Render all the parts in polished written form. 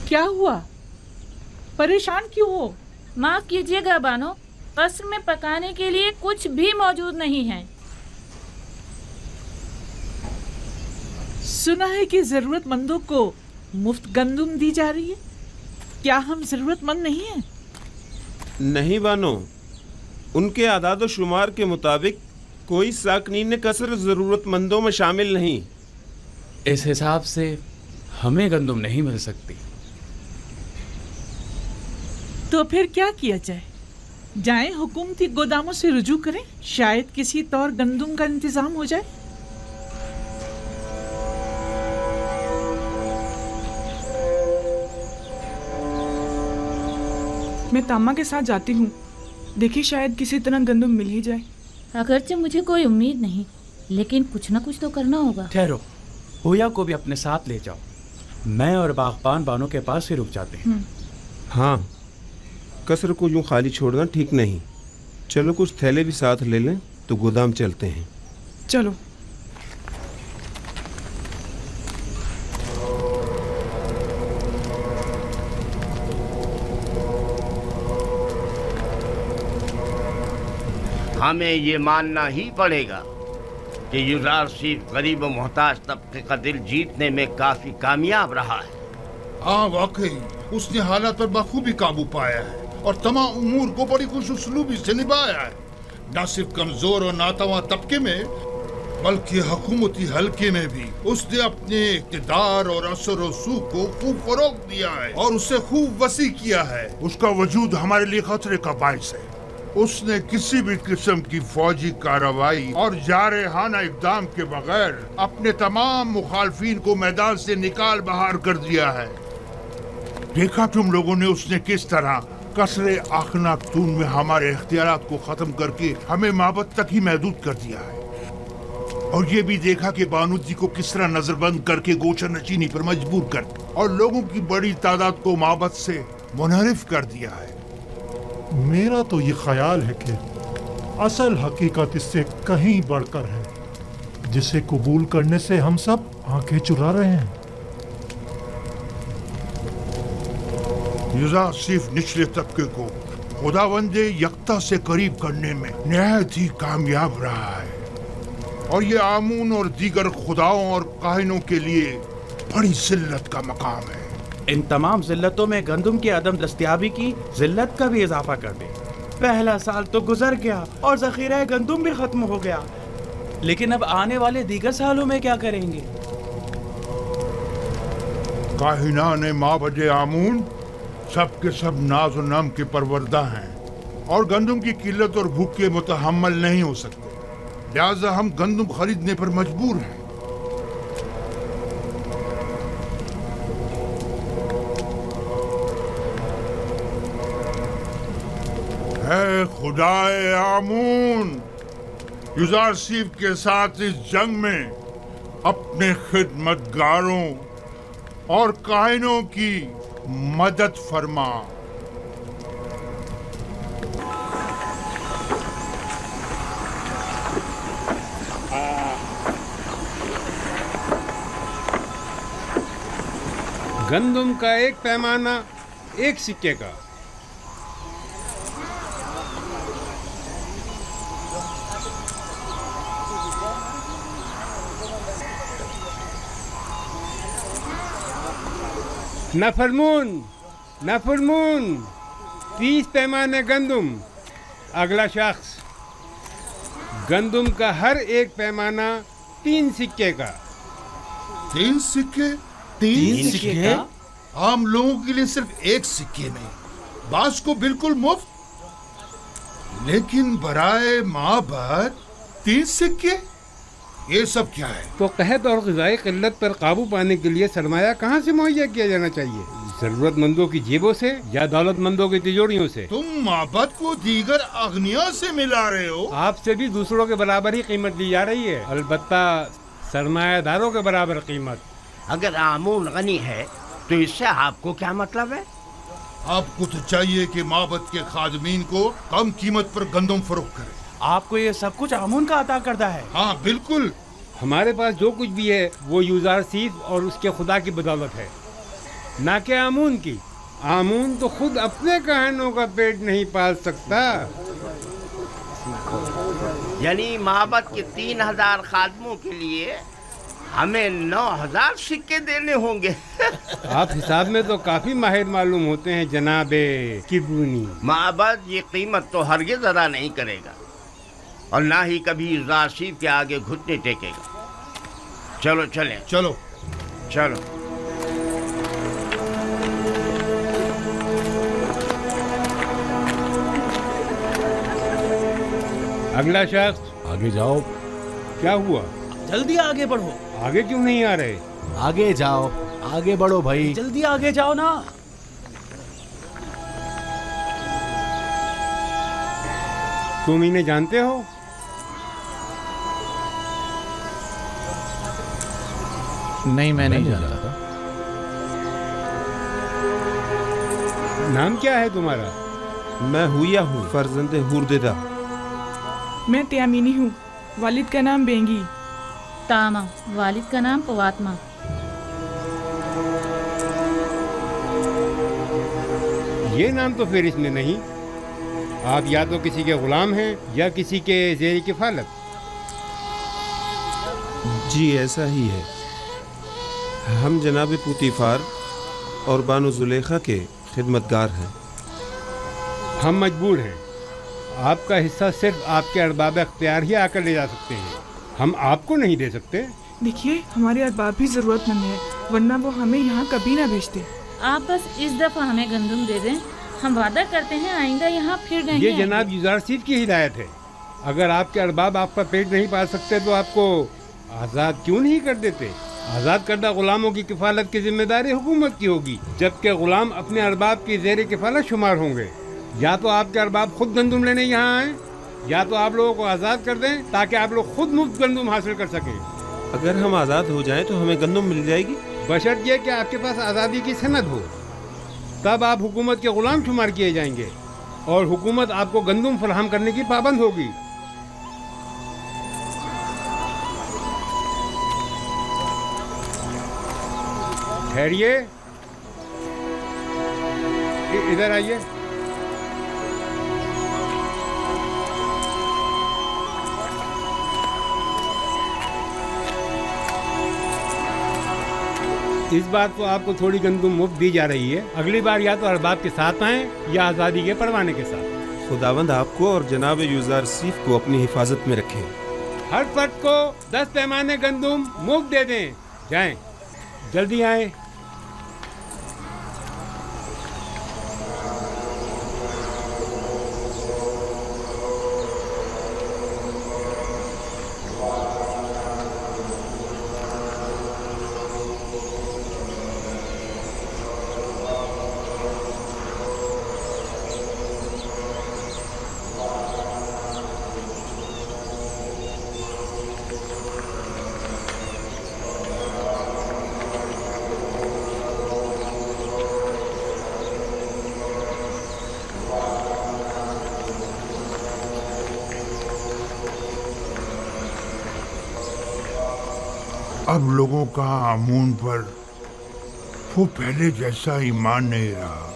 क्या हुआ? परेशान क्यों हो? माफ कीजिएगा बानो, कस्र में पकाने के लिए कुछ भी मौजूद नहीं है। सुना है कि जरूरतमंदों को मुफ्त गंदुम दी जा रही है। क्या हम जरूरतमंद नहीं हैं? नहीं बानो, उनके आदाद व शुमार के मुताबिक कोई साकनीन कसर ज़रूरतमंदों में शामिल नहीं। इस हिसाब से हमें गंदुम नहीं मिल सकती। तो फिर क्या किया जाए? जाएं हुकूमती गोदामों से रुजू करें, शायद किसी तौर गंदुम का इंतजाम हो जाए। मैं तामा के साथ जाती हूँ, देखिए शायद किसी तरह गंदुम मिल ही जाए। अगरचे मुझे कोई उम्मीद नहीं, लेकिन कुछ ना कुछ तो करना होगा। ठहरो, होया को भी अपने साथ ले जाओ। मैं और बागबान बानो के पास ही रुक जाते हैं। हाँ, कसर को यूं खाली छोड़ना ठीक नहीं। चलो कुछ थैले भी साथ ले लें तो गोदाम चलते हैं। चलो। हमें ये मानना ही पड़ेगा कि युज़ारसीफ गरीब व मोहताज तबके का दिल जीतने में काफी कामयाब रहा है। हाँ वाकई उसने हालात पर बखूबी काबू पाया है और तमाम उमूर को बड़ी खुश उसलूबी से निभाया है। न सिर्फ कमजोर और नातवा तबके में बल्कि हुकूमती हल्के में भी उसने अपने इक़्तिदार और असर और सूख को खूब फरोग दिया है और उसे खूब वसी किया है। उसका वजूद हमारे लिए खतरे का बाइस है। उसने किसी भी किस्म की फौजी कार्रवाई और जारहाना इक़दाम के बगैर अपने तमाम मुखालफीन को मैदान से निकाल बाहर कर दिया है। देखा तुम लोगों ने उसने किस तरह कसरे आखनातून में हमारे इख्तियारात को खत्म करके हमें माबद तक ही महदूद कर दिया है। और ये भी देखा कि बानूजी को किस तरह नजरबंद करके गोशा नशीनी पर मजबूर कर और लोगों की बड़ी तादाद को माबद से मुनहरिफ कर दिया है। मेरा तो ये ख्याल है कि असल हकीकत इससे कहीं बढ़कर है, जिसे कबूल करने से हम सब आंखें चुरा रहे हैं। युज़ारसीफ निचले तबके को खुदावंदे यकता से करीब करने में निहायत ही कामयाब रहा है और ये आमून और दीगर खुदाओं और काहिनों के लिए बड़ी जिल्लत का मकाम है। इन तमाम जिल्लतों में गंदुम की अदम दस्तयाबी की जिल्लत का भी इजाफा कर दे। पहला साल तो गुजर गया और जखीरा गंदुम भी खत्म हो गया, लेकिन अब आने वाले दीगर सालों में क्या करेंगे? काहिनान माबद आमून सब के सब नाज और नम के परवरदा हैं और गंदुम की किल्लत और भूख के मुतहम्मल नहीं हो सकते, लिहाजा हम गंदुम खरीदने पर मजबूर हैं। है खुदाए आमून, युज़ारसीफ के साथ इस जंग में अपने खिदमतगारों और काहिनों की मदद फरमा। गंदुम का एक पैमाना 1 सिक्के का। नफरमून 30 पैमाने गंदुम। अगला शख्स, गंदुम का हर एक पैमाना 3 सिक्के का। 3 सिक्के? 3 सिक्के का? आम लोगों के लिए सिर्फ 1 सिक्के में, बास को बिल्कुल मुफ्त। लेकिन बराए माबद 3 सिक्के, ये सब क्या है? तो कहत और ग़िज़ाई क़िल्लत पर काबू पाने के लिए सरमाया कहाँ से मुहैया किया जाना चाहिए? जरूरतमंदों की जेबों से या दौलतमंदों की तिजोरियों से? तुम माबद को दीगर अगनिया से मिला रहे हो। आपसे भी दूसरों के बराबर ही कीमत ली जा रही है, अलबत्ता सरमायादारों के बराबर कीमत। अगर आमून गनी है तो इससे आपको क्या मतलब है? आपको तो चाहिए कि माबद के खादमीन को कम कीमत पर गंदम फरोख्त करें। आपको ये सब कुछ आमून का अता करता है? हाँ बिल्कुल। हमारे पास जो कुछ भी है वो युज़ारसीफ और उसके खुदा की बदौलत है। ना कि आमून की। आमून तो खुद अपने कहनों का पेट नहीं पाल सकता। यानी माबद के 3000 खादमों के लिए हमें 9000 सिक्के देने होंगे। आप हिसाब में तो काफी माहिर मालूम होते हैं जनाबे किबरूनी। माबद ये कीमत तो हरगिज़ अदा नहीं करेगा और ना ही कभी राशिद के आगे घुटने टेकेगा। चलो चलें। चलो चलो। अगला शख्स। आगे जाओ। क्या हुआ? जल्दी आगे बढ़ो। आगे क्यों नहीं आ रहे? आगे जाओ, आगे बढ़ो भाई। जल्दी आगे जाओ ना। तुम इन्हें जानते हो? नहीं, मैं नहीं जानता। नाम क्या है तुम्हारा? मैं हुया हूँ, फर्जंदे हुरदेदा। मैं त्यामीनी हूँ, वालिद का नाम बेंगी। तामा, वालिद का नाम पवात्मा। ये नाम तो फिर इसमें नहीं। आप या तो किसी के गुलाम हैं या किसी के ज़ेर किफालत। जी ऐसा ही है। हम जनाब पुतीफार और बानो जुलेखा के खिदमतगार हैं। हम मजबूर हैं। आपका हिस्सा सिर्फ आपके अरबाब अख्तियार ही आकर ले जा सकते हैं। हम आपको नहीं दे सकते। देखिए, हमारे अरबाब भी जरूरतमंद है, वरना वो हमें यहाँ कभी ना भेजते। आप बस इस दफा हमें गंदम दे दें, हम वादा करते हैं आइंदा यहाँ फिर नहीं ये आएंगे। जनाब युजारसीफ की हिदायत है। अगर आपके अरबाब आपका पेट नहीं पाल सकते तो आपको आज़ाद क्यों नहीं कर देते? आज़ाद करदा गुलामों की किफालत की जिम्मेदारी हुकूमत की होगी, जबकि गुलाम अपने अरबाब की ज़ेर किफालत शुमार होंगे। या तो आपके अरबाब खुद गंदम लेने यहाँ आए, या तो आप लोगों को आज़ाद कर दें ताकि आप लोग खुद मुफ्त गंदम हासिल कर सकें। अगर हम आज़ाद हो जाएं तो हमें गंदम मिल जाएगी, बशर्त ये कि आपके पास आज़ादी की सनद हो। तब आप हुकूमत के गुलाम शुमार किए जाएंगे और हुकूमत आपको गंदम फराहम करने की पाबंद होगी। ठहरिए, इधर आइए। इस बार तो आपको थोड़ी गंदम मुफ्त दी जा रही है। अगली बार या तो अरबाब के साथ आएं या आज़ादी के परवाने के साथ। खुदावंद आपको और जनाब युजारसीफ को अपनी हिफाजत में रखें। हर फर्द को 10 पैमाने गंदम मुफ्त दे दें। जाएं, जल्दी आएं। अब लोगों का आमून पर वो पहले जैसा ईमान नहीं रहा।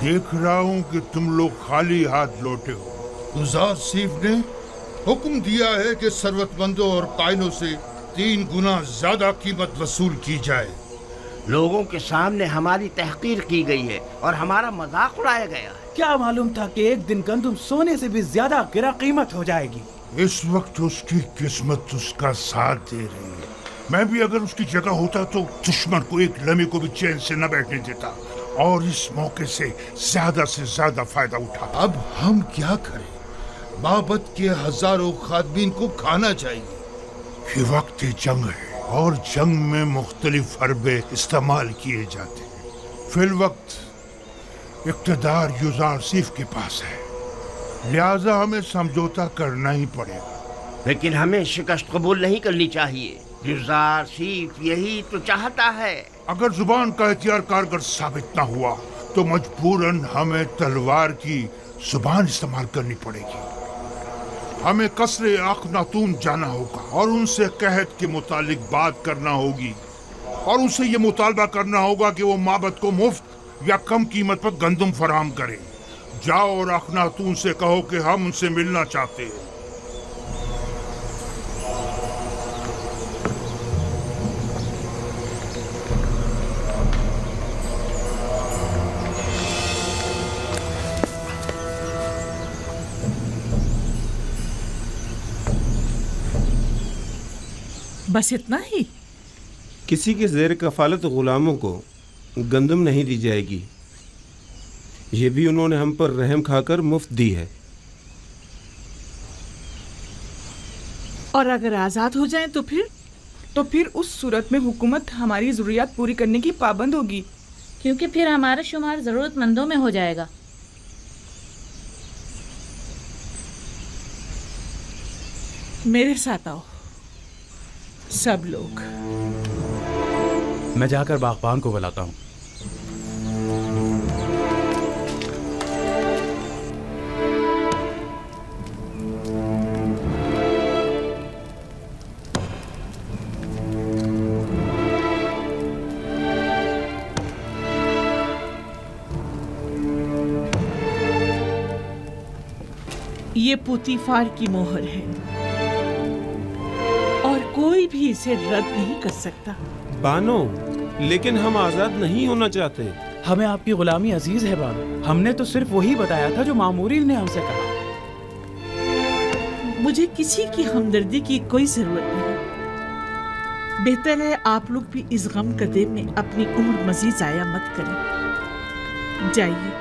देख रहा हूं कि तुम लोग खाली हाथ लौटे हो। युजारसीफ ने हुक्म दिया है कि सरवतमंदों और कायनों से 3 गुना ज्यादा कीमत वसूल की जाए। लोगों के सामने हमारी तहकीर की गई है और हमारा मजाक उड़ाया गया है। क्या मालूम था कि एक दिन गंदम सोने से भी ज्यादा गिरा कीमत हो जाएगी। इस वक्त उसकी किस्मत उसका साथ दे रही है। मैं भी अगर उसकी जगह होता तो दुश्मन को एक लम्हे को भी चैन से न बैठने देता और इस मौके से ज्यादा फायदा उठा। अब हम क्या करें? बाबत के हजारों खादमीन को खाना चाहिए। ये वक्त जंग है और जंग में मुख्तलिफ हरबे इस्तेमाल किए जाते हैं। फिल वक्त इक़्तिदार युजारसीफ के पास है। लिहाजा हमें समझौता करना ही पड़ेगा। लेकिन हमें शिकस्त कबूल नहीं करनी चाहिए। यूज़र सिर्फ यही तो चाहता है। अगर जुबान का हथियार कारगर साबित न हुआ तो मजबूरन हमें तलवार की जुबान इस्तेमाल करनी पड़ेगी। हमें कसरे अखनातून जाना होगा और उनसे कहत के मुतालिक बात करना होगी और उनसे ये मुतालबा करना होगा कि वो माबद को मुफ्त या कम कीमत पर गंदम फराहम करें। जाओ और अखनातून से कहो कि हम उनसे मिलना चाहते हैं। बस इतना ही? किसी के ज़ेर कफालत गुलामों को गंदम नहीं दी जाएगी। ये भी उन्होंने हम पर रहम खाकर मुफ्त दी है। और अगर आज़ाद हो जाएं तो फिर? तो फिर उस सूरत में हुकूमत हमारी ज़रूरियात पूरी करने की पाबंद होगी, क्योंकि फिर हमारा शुमार ज़रूरतमंदों में हो जाएगा। मेरे साथ आओ सब लोग। मैं जाकर बागबान को बुलाता हूँ। ये पुतीफार की मोहर है और कोई भी इसे रद्द नहीं कर सकता। बानो, लेकिन हम आजाद नहीं होना चाहते। हमें आपकी गुलामी अजीज है बानो। हमने तो सिर्फ वही बताया था जो मामूरिल ने हमसे कहा। मुझे किसी की हमदर्दी की कोई जरूरत नहीं। बेहतर है आप लोग भी इस गम कदे में अपनी उम्र मजीद जाया मत करें। जाइए,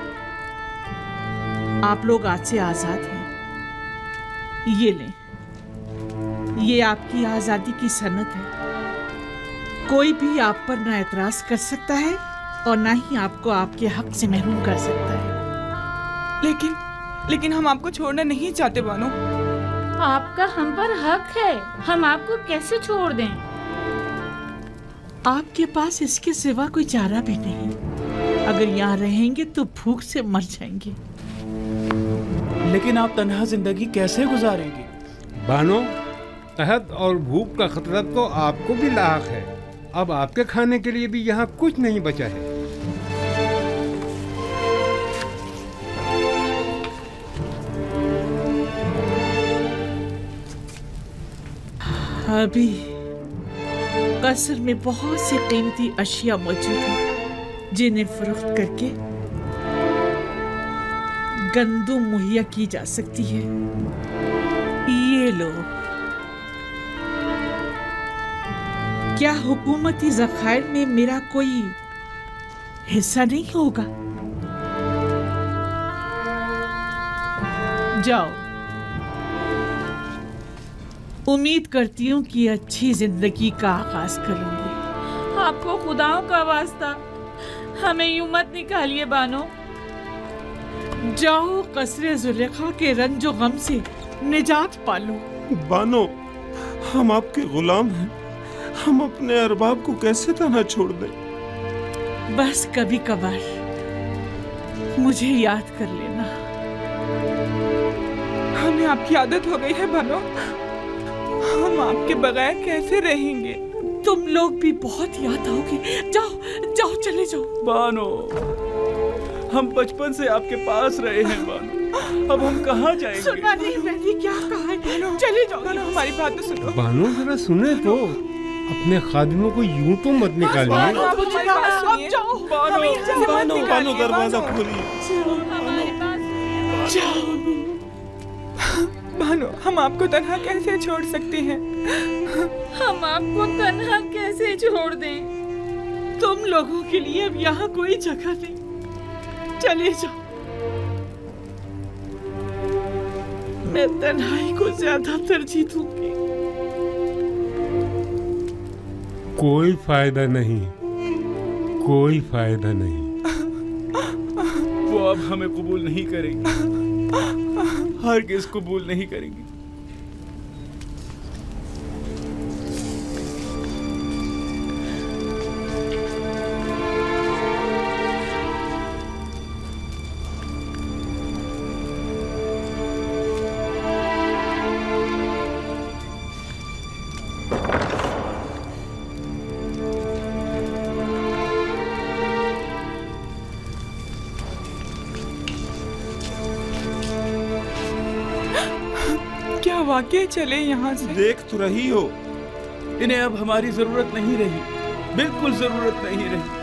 आप लोग आज से आजाद हैं। ये लें, ये आपकी आजादी की सनद है। कोई भी आप पर ना एतराज कर सकता है और ना ही आपको आपके हक से महरूम कर सकता है। लेकिन हम आपको छोड़ना नहीं चाहते बानो। आपका हम पर हक है, हम आपको कैसे छोड़ दें? आपके पास इसके सिवा कोई चारा भी नहीं। अगर यहाँ रहेंगे तो भूख से मर जाएंगे। लेकिन आप तन्हा जिंदगी कैसे गुजारेंगे? बानो, तहत और भूख का खतरा तो आपको भी लाहक है। अब आपके खाने के लिए भी यहाँ कुछ नहीं बचा है। अभी कसर में बहुत सी कीमती अशिया मौजूद हैं जिन्हें फरोख्त करके गंदम मुहैया की जा सकती है। ये लो। क्या हुकूमती ज़खायर में मेरा कोई हिस्सा नहीं होगा? जाओ, उम्मीद करती हूँ कि अच्छी जिंदगी का आगाज करूंगी। आपको खुदाओं का वास्ता हमें यूं मत निकालिए बानो। जाओ, कसरे जुलेखा के रंजो गम से निजात पालो। बानो, हम आपके गुलाम हैं। हम अपने अरबाब को कैसे तन्हा छोड़ दें? बस कभी कभार मुझे याद कर लेना। हमें आपकी आदत हो गई है बानो। हम आपके बगैर कैसे रहेंगे? तुम लोग भी बहुत याद आओगे। जाओ जाओ, चले जाओ। बानो, हम बचपन से आपके पास रहे हैं बानो। अब हम कहाँ जाएंगे? सुना नहीं मैंने क्या कहा है? चले जाओ। बानो, हमारी बात तो सुनो। बानो, जरा सुने तो। अपने खादिमों को यूं तो मत निकालिए। अब जाओ। बानो, दरवाजा खोलिए। बानो, हम आपको तन्हा कैसे छोड़ सकते हैं? हम आपको तन्हा कैसे छोड़ दें? तुम लोगों के लिए अब यहाँ कोई जगह नहीं। चले जाओ। मैं तन्हाई को ज्यादा तरजीह दूंगी। कोई फायदा नहीं, कोई फायदा नहीं। वो अब हमें कबूल नहीं करेंगे। हरगिज़ कबूल नहीं करेंगी। वाकई चले यहाँ से? देख तो रही हो, इन्हें अब हमारी जरूरत नहीं रही, बिल्कुल जरूरत नहीं रही।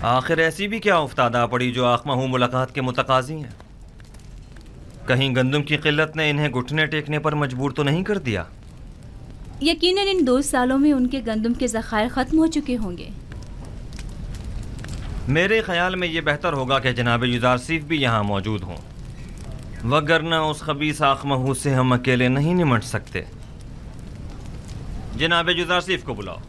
आखिर ऐसी भी क्या उफ्तादा पड़ी जो आखमाहू मुलाकात के मुतकाजी हैं? कहीं गंदम की किल्लत ने इन्हें घुटने टेकने पर मजबूर तो नहीं कर दिया? यकीनन इन 2 सालों में उनके गंदम के ज़खायर ख़त्म हो चुके होंगे। मेरे ख्याल में ये बेहतर होगा कि जनाब युजारसीफ भी यहाँ मौजूद हों, वगरना उस खबीस आखमाहू से हम अकेले नहीं निमट सकते। जनाब युजारसीफ को बुलाओ।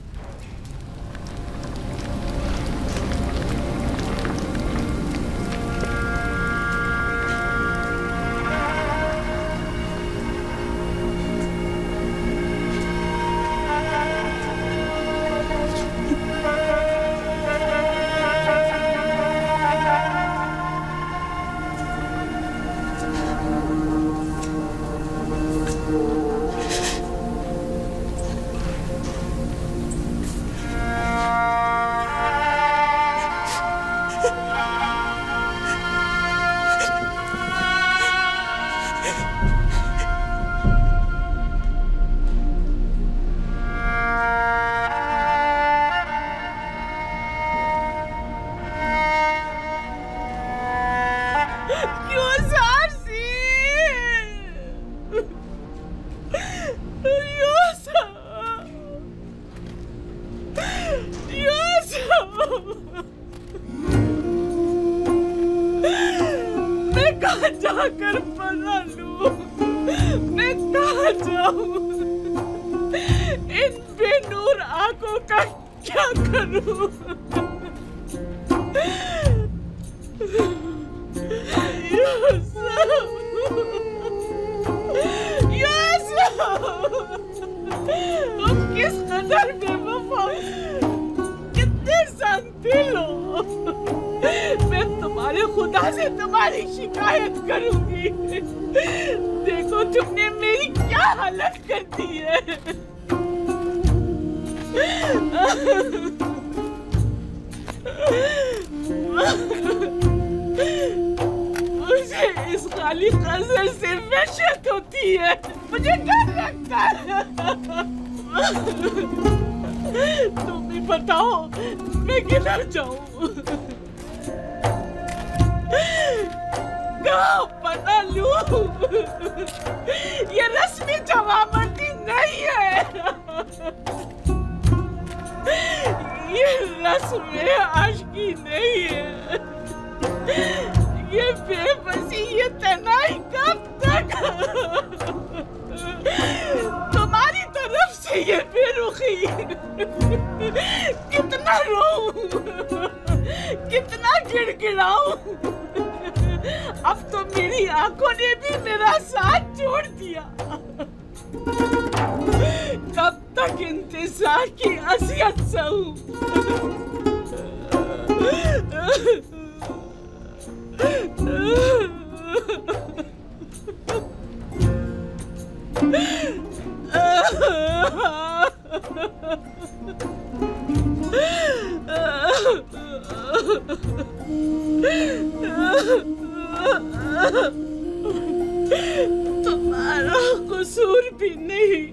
तुम्हारा कसूर भी नहीं।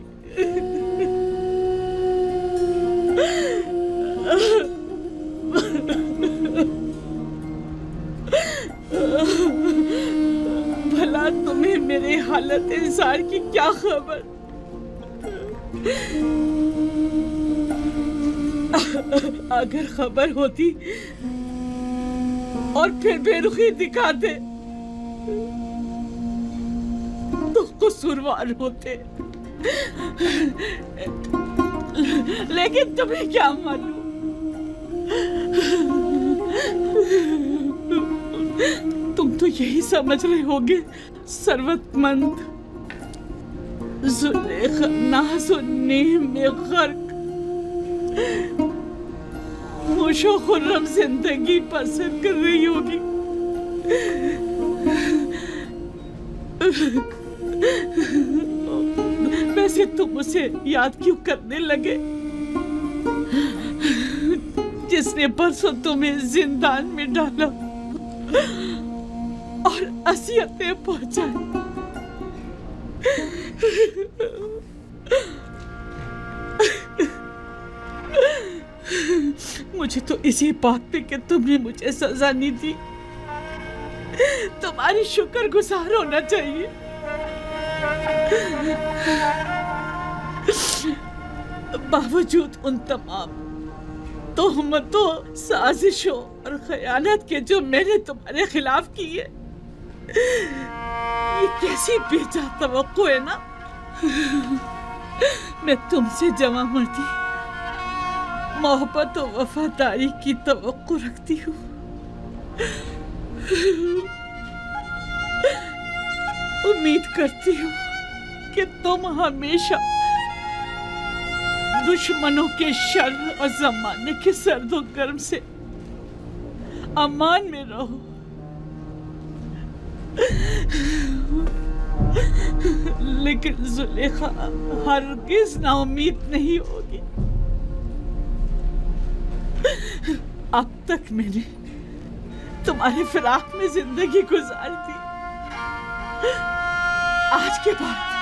भला तुम्हें मेरे हालत इंसान की क्या खबर? अगर खबर होती और फिर बेरुखी दिखाते तो कसूरवार होते, लेकिन तुम्हें क्या मालूम? तुम तो यही समझ रहे होगे सरवतमंद जुलेखा नाज़ो नेम में गर्क खुशो खुर्रम जिंदगी बसर कर रही होगी। वैसे तुम उसे याद क्यों करने लगे जिसने परसों तुम्हें जिंदान में डाला और असियतें पहुंचाई? मुझे तो इसी बात पे कि तुमने मुझे सजा नहीं दी तुम्हारी शुक्रगुजार होना चाहिए। बावजूद उन तमाम तोहमतों, साजिशों और खयानत के जो मैंने तुम्हारे खिलाफ की है, ये कैसी बेजा तवक्को है ना। मैं तुमसे जमा मर्दी, मोहब्बत और वफादारी की तवक्को रखती हूँ। उम्मीद करती हूँ कि तुम हमेशा दुश्मनों के शर और जमाने के सर्दो गर्म से अमान में रहो। लेकिन जुलेखा हरगिज नाउम्मीद नहीं होगी। अब तक मैंने तुम्हारे फिराक में जिंदगी गुजार दी, आज के बाद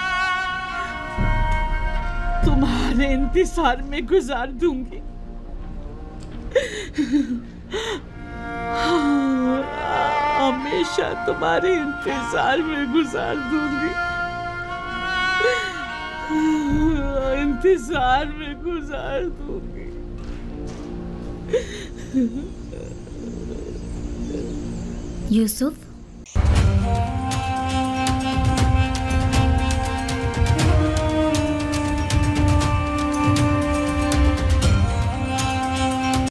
तुम्हारे इंतजार में गुजार दूंगी। हमेशा तुम्हारे इंतजार में गुजार दूंगी, इंतजार में गुजार दूंगी। यूसुफ,